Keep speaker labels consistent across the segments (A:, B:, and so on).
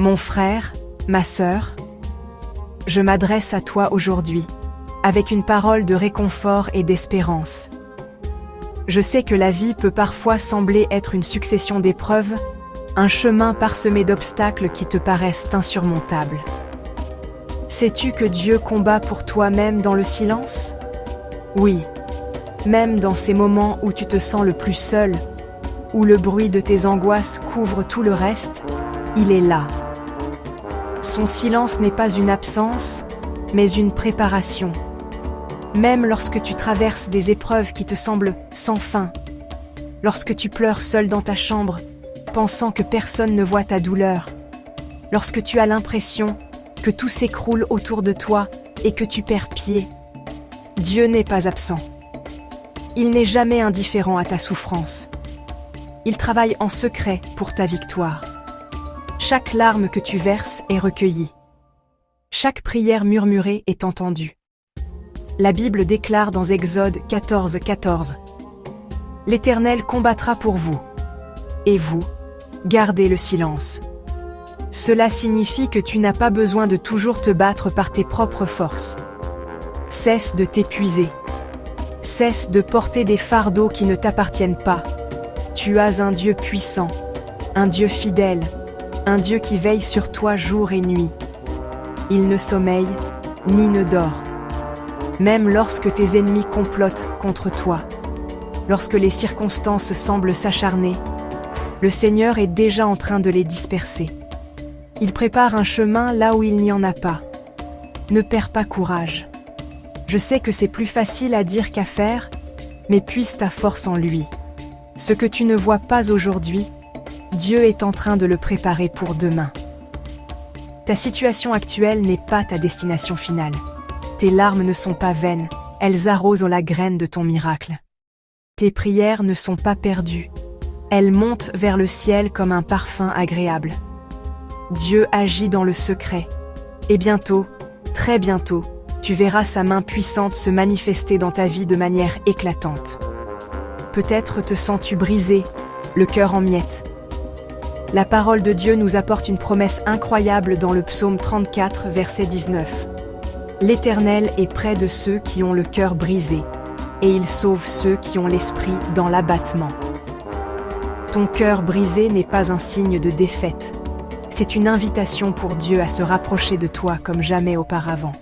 A: Mon frère, ma sœur, je m'adresse à toi aujourd'hui, avec une parole de réconfort et d'espérance. Je sais que la vie peut parfois sembler être une succession d'épreuves, un chemin parsemé d'obstacles qui te paraissent insurmontables. Sais-tu que Dieu combat pour toi même dans le silence? Oui, même dans ces moments où tu te sens le plus seul, où le bruit de tes angoisses couvre tout le reste, il est là. Son silence n'est pas une absence, mais une préparation. Même lorsque tu traverses des épreuves qui te semblent sans fin, lorsque tu pleures seul dans ta chambre, pensant que personne ne voit ta douleur, lorsque tu as l'impression que tout s'écroule autour de toi et que tu perds pied, Dieu n'est pas absent. Il n'est jamais indifférent à ta souffrance. Il travaille en secret pour ta victoire. Chaque larme que tu verses est recueillie. Chaque prière murmurée est entendue. La Bible déclare dans Exode 14:14 « L'Éternel combattra pour vous, et vous, gardez le silence. » Cela signifie que tu n'as pas besoin de toujours te battre par tes propres forces. Cesse de t'épuiser. Cesse de porter des fardeaux qui ne t'appartiennent pas. Tu as un Dieu puissant, un Dieu fidèle, un Dieu qui veille sur toi jour et nuit. Il ne sommeille, ni ne dort. Même lorsque tes ennemis complotent contre toi, lorsque les circonstances semblent s'acharner, le Seigneur est déjà en train de les disperser. Il prépare un chemin là où il n'y en a pas. Ne perds pas courage. Je sais que c'est plus facile à dire qu'à faire, mais puise ta force en lui. Ce que tu ne vois pas aujourd'hui, Dieu est en train de le préparer pour demain. Ta situation actuelle n'est pas ta destination finale. Tes larmes ne sont pas vaines, elles arrosent la graine de ton miracle. Tes prières ne sont pas perdues, elles montent vers le ciel comme un parfum agréable. Dieu agit dans le secret, et bientôt, très bientôt, tu verras sa main puissante se manifester dans ta vie de manière éclatante. Peut-être te sens-tu brisé, le cœur en miettes. La parole de Dieu nous apporte une promesse incroyable dans le psaume 34, verset 19. L'Éternel est près de ceux qui ont le cœur brisé, et il sauve ceux qui ont l'esprit dans l'abattement. Ton cœur brisé n'est pas un signe de défaite. C'est une invitation pour Dieu à se rapprocher de toi comme jamais auparavant.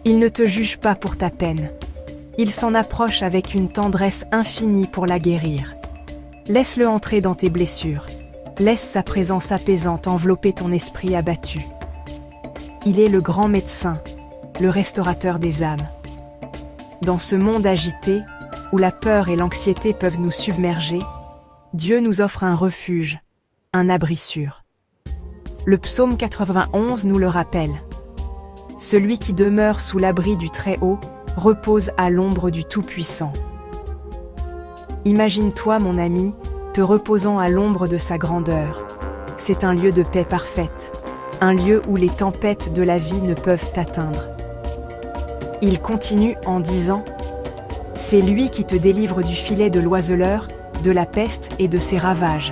A: Il ne te juge pas pour ta peine. Il s'en approche avec une tendresse infinie pour la guérir. Laisse-le entrer dans tes blessures. Laisse sa présence apaisante envelopper ton esprit abattu. Il est le grand médecin, le restaurateur des âmes. Dans ce monde agité, où la peur et l'anxiété peuvent nous submerger, Dieu nous offre un refuge, un abri sûr. Le psaume 91 nous le rappelle. Celui qui demeure sous l'abri du Très-Haut repose à l'ombre du Tout-Puissant. Imagine-toi, mon ami, te reposant à l'ombre de sa grandeur. C'est un lieu de paix parfaite, un lieu où les tempêtes de la vie ne peuvent t'atteindre. Il continue en disant « C'est lui qui te délivre du filet de l'oiseleur, de la peste et de ses ravages.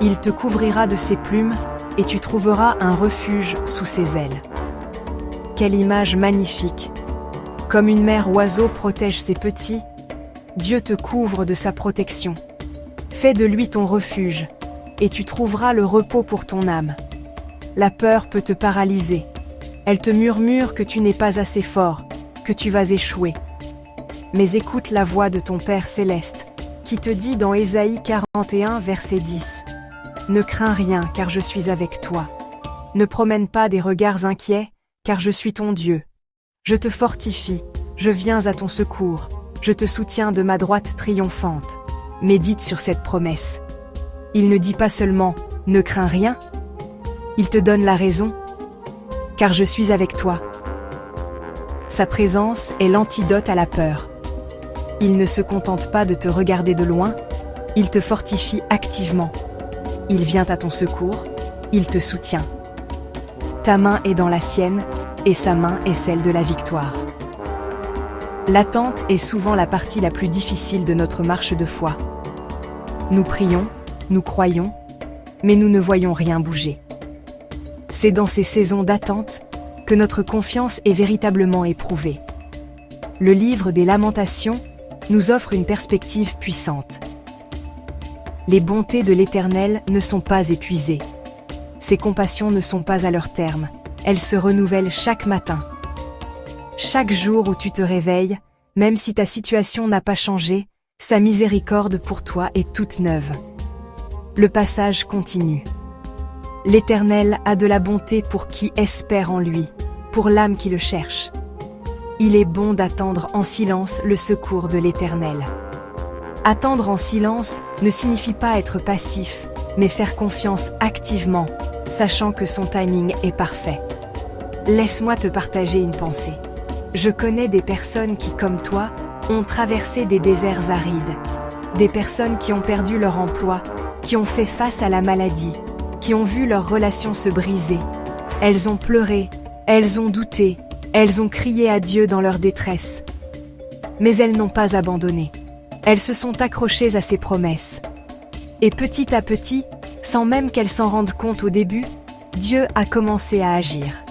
A: Il te couvrira de ses plumes et tu trouveras un refuge sous ses ailes. » Quelle image magnifique! Comme une mère oiseau protège ses petits, Dieu te couvre de sa protection. Fais de lui ton refuge, et tu trouveras le repos pour ton âme. La peur peut te paralyser. Elle te murmure que tu n'es pas assez fort, que tu vas échouer. Mais écoute la voix de ton Père céleste, qui te dit dans Ésaïe 41, verset 10 « Ne crains rien, car je suis avec toi. Ne promène pas des regards inquiets, car je suis ton Dieu. Je te fortifie, je viens à ton secours, je te soutiens de ma droite triomphante. » Médite sur cette promesse. Il ne dit pas seulement « Ne crains rien », il te donne la raison, car je suis avec toi. Sa présence est l'antidote à la peur. Il ne se contente pas de te regarder de loin, il te fortifie activement. Il vient à ton secours, il te soutient. Ta main est dans la sienne, et sa main est celle de la victoire. L'attente est souvent la partie la plus difficile de notre marche de foi. Nous prions, nous croyons, mais nous ne voyons rien bouger. C'est dans ces saisons d'attente que notre confiance est véritablement éprouvée. Le livre des Lamentations nous offre une perspective puissante. Les bontés de l'Éternel ne sont pas épuisées. Ses compassions ne sont pas à leur terme. Elles se renouvellent chaque matin. Chaque jour où tu te réveilles, même si ta situation n'a pas changé, sa miséricorde pour toi est toute neuve. Le passage continue. L'Éternel a de la bonté pour qui espère en lui, pour l'âme qui le cherche. Il est bon d'attendre en silence le secours de l'Éternel. Attendre en silence ne signifie pas être passif, mais faire confiance activement, sachant que son timing est parfait. Laisse-moi te partager une pensée. Je connais des personnes qui, comme toi, ont traversé des déserts arides. Des personnes qui ont perdu leur emploi, qui ont fait face à la maladie, qui ont vu leurs relations se briser. Elles ont pleuré, elles ont douté, elles ont crié à Dieu dans leur détresse. Mais elles n'ont pas abandonné. Elles se sont accrochées à ses promesses. Et petit à petit, sans même qu'elles s'en rendent compte au début, Dieu a commencé à agir.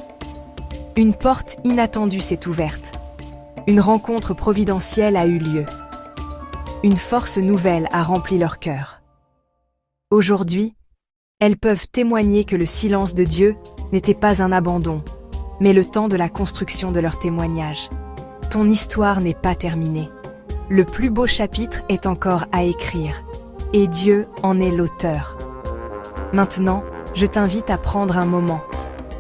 A: Une porte inattendue s'est ouverte. Une rencontre providentielle a eu lieu. Une force nouvelle a rempli leur cœur. Aujourd'hui, elles peuvent témoigner que le silence de Dieu n'était pas un abandon, mais le temps de la construction de leur témoignage. Ton histoire n'est pas terminée. Le plus beau chapitre est encore à écrire, et Dieu en est l'auteur. Maintenant, je t'invite à prendre un moment.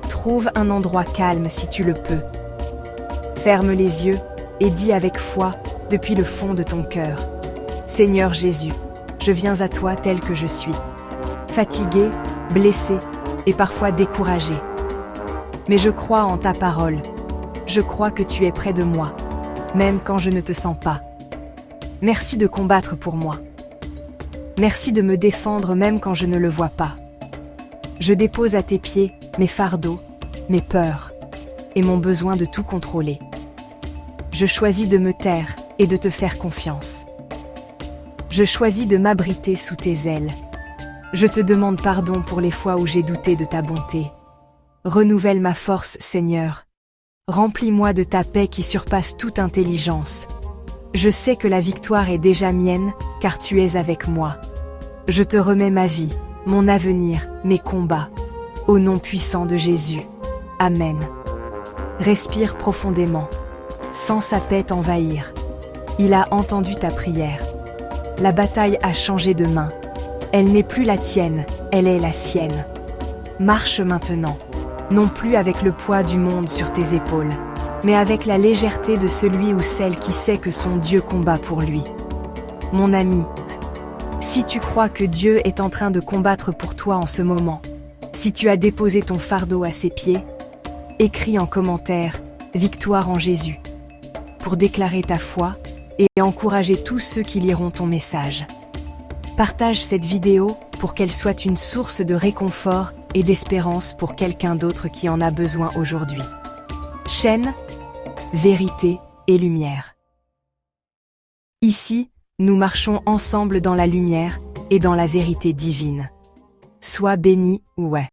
A: Trouve un endroit calme si tu le peux. Ferme les yeux et dis avec foi, depuis le fond de ton cœur: Seigneur Jésus, je viens à toi tel que je suis. Fatigué, blessé et parfois découragé. Mais je crois en ta parole. Je crois que tu es près de moi, même quand je ne te sens pas. Merci de combattre pour moi. Merci de me défendre même quand je ne le vois pas. Je dépose à tes pieds mes fardeaux, mes peurs et mon besoin de tout contrôler. Je choisis de me taire et de te faire confiance. Je choisis de m'abriter sous tes ailes. Je te demande pardon pour les fois où j'ai douté de ta bonté. Renouvelle ma force, Seigneur. Remplis-moi de ta paix qui surpasse toute intelligence. Je sais que la victoire est déjà mienne, car tu es avec moi. Je te remets ma vie, mon avenir, mes combats. Au nom puissant de Jésus. Amen. Respire profondément. Sens sa paix t'envahir. Il a entendu ta prière. La bataille a changé de main. Elle n'est plus la tienne, elle est la sienne. Marche maintenant, non plus avec le poids du monde sur tes épaules, mais avec la légèreté de celui ou celle qui sait que son Dieu combat pour lui. Mon ami, si tu crois que Dieu est en train de combattre pour toi en ce moment, si tu as déposé ton fardeau à ses pieds, écris en commentaire « Victoire en Jésus » pour déclarer ta foi et encourager tous ceux qui liront ton message. Partage cette vidéo pour qu'elle soit une source de réconfort et d'espérance pour quelqu'un d'autre qui en a besoin aujourd'hui. Chaîne, vérité et lumière. Ici, nous marchons ensemble dans la lumière et dans la vérité divine. Sois béni, ouais.